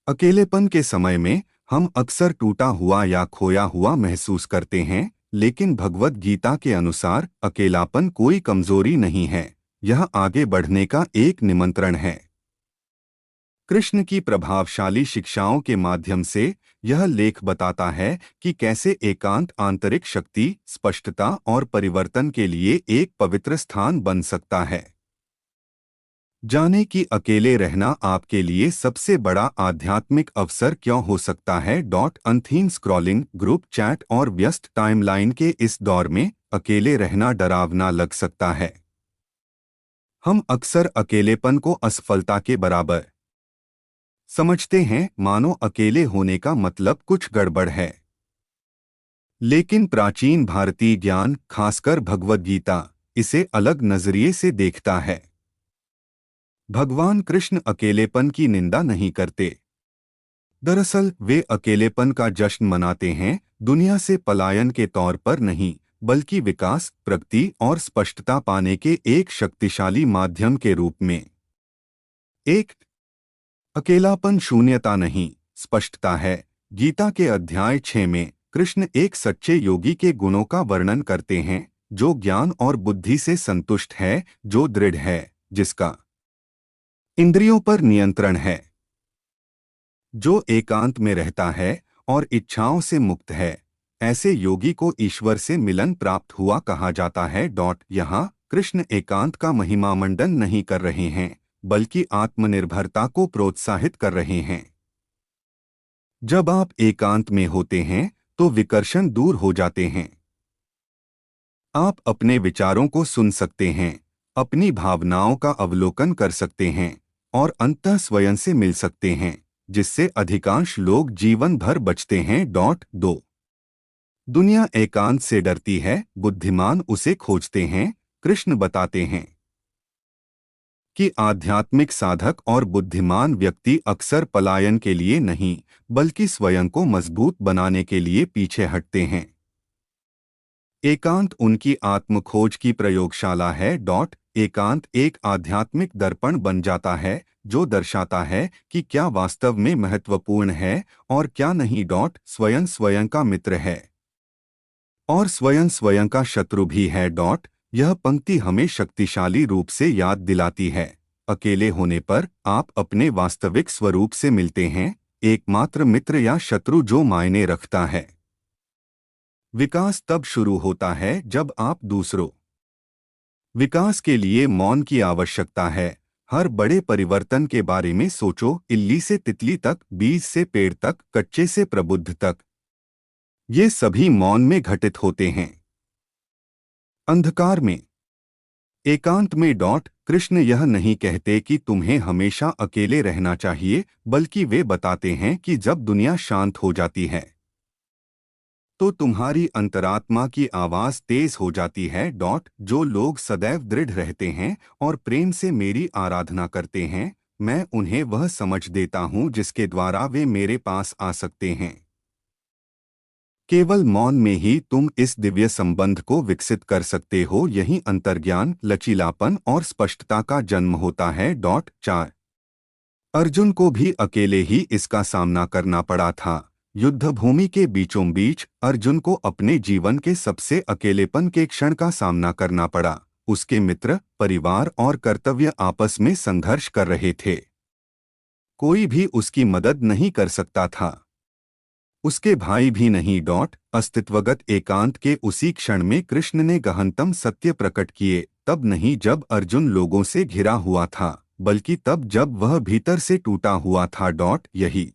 अकेलेपन के समय में हम अक्सर टूटा हुआ या खोया हुआ महसूस करते हैं, लेकिन भगवद गीता के अनुसार अकेलापन कोई कमजोरी नहीं है, यह आगे बढ़ने का एक निमंत्रण है। कृष्ण की प्रभावशाली शिक्षाओं के माध्यम से यह लेख बताता है कि कैसे एकांत आंतरिक शक्ति, स्पष्टता और परिवर्तन के लिए एक पवित्र स्थान बन सकता है। जाने कि अकेले रहना आपके लिए सबसे बड़ा आध्यात्मिक अवसर क्यों हो सकता है। अनथीन स्क्रॉलिंग, ग्रुप चैट और व्यस्त टाइमलाइन के इस दौर में अकेले रहना डरावना लग सकता है। हम अक्सर अकेलेपन को असफलता के बराबर समझते हैं, मानो अकेले होने का मतलब कुछ गड़बड़ है। लेकिन प्राचीन भारतीय ज्ञान, खासकर भगवद गीता, इसे अलग नजरिए से देखता है। भगवान कृष्ण अकेलेपन की निंदा नहीं करते। दरअसल वे अकेलेपन का जश्न मनाते हैं, दुनिया से पलायन के तौर पर नहीं, बल्कि विकास, प्रगति और स्पष्टता पाने के एक शक्तिशाली माध्यम के रूप में। एक अकेलापन शून्यता नहीं, स्पष्टता है। गीता के अध्याय 6 में कृष्ण एक सच्चे योगी के गुणों का वर्णन करते हैं, जो ज्ञान और बुद्धि से संतुष्ट है, जो दृढ़ है, जिसका इंद्रियों पर नियंत्रण है, जो एकांत में रहता है और इच्छाओं से मुक्त है। ऐसे योगी को ईश्वर से मिलन प्राप्त हुआ कहा जाता है। यहाँ कृष्ण एकांत का महिमामंडन नहीं कर रहे हैं, बल्कि आत्मनिर्भरता को प्रोत्साहित कर रहे हैं। जब आप एकांत में होते हैं तो विकर्षण दूर हो जाते हैं। आप अपने विचारों को सुन सकते हैं, अपनी भावनाओं का अवलोकन कर सकते हैं और अंततः स्वयं से मिल सकते हैं, जिससे अधिकांश लोग जीवन भर बचते हैं। 2 दुनिया एकांत से डरती है, बुद्धिमान उसे खोजते हैं। कृष्ण बताते हैं कि आध्यात्मिक साधक और बुद्धिमान व्यक्ति अक्सर पलायन के लिए नहीं, बल्कि स्वयं को मजबूत बनाने के लिए पीछे हटते हैं। एकांत उनकी आत्मखोज की प्रयोगशाला है। एकांत एक आध्यात्मिक दर्पण बन जाता है, जो दर्शाता है कि क्या वास्तव में महत्वपूर्ण है और क्या नहीं। स्वयं स्वयं का मित्र है और स्वयं स्वयं का शत्रु भी है। यह पंक्ति हमें शक्तिशाली रूप से याद दिलाती है, अकेले होने पर आप अपने वास्तविक स्वरूप से मिलते हैं, एकमात्र मित्र या शत्रु जो मायने रखता है। विकास तब शुरू होता है जब आप दूसरों विकास के लिए मौन की आवश्यकता है। हर बड़े परिवर्तन के बारे में सोचो, इल्ली से तितली तक, बीज से पेड़ तक, कच्चे से प्रबुद्ध तक, ये सभी मौन में घटित होते हैं। अंधकार में एकांत में कृष्ण यह नहीं कहते कि तुम्हें हमेशा अकेले रहना चाहिए, बल्कि वे बताते हैं कि जब दुनिया शांत हो जाती है तो तुम्हारी अंतरात्मा की आवाज तेज हो जाती है। जो लोग सदैव दृढ़ रहते हैं और प्रेम से मेरी आराधना करते हैं, मैं उन्हें वह समझ देता हूँ जिसके द्वारा वे मेरे पास आ सकते हैं। केवल मौन में ही तुम इस दिव्य संबंध को विकसित कर सकते हो। यही अंतर्ज्ञान, लचीलापन और स्पष्टता का जन्म होता है। 4 अर्जुन को भी अकेले ही इसका सामना करना पड़ा था। युद्ध भूमि के बीचों बीच अर्जुन को अपने जीवन के सबसे अकेलेपन के क्षण का सामना करना पड़ा। उसके मित्र, परिवार और कर्तव्य आपस में संघर्ष कर रहे थे। कोई भी उसकी मदद नहीं कर सकता था, उसके भाई भी नहीं। अस्तित्वगत एकांत के उसी क्षण में कृष्ण ने गहनतम सत्य प्रकट किए, तब नहीं जब अर्जुन लोगों से घिरा हुआ था, बल्कि तब जब वह भीतर से टूटा हुआ था। यही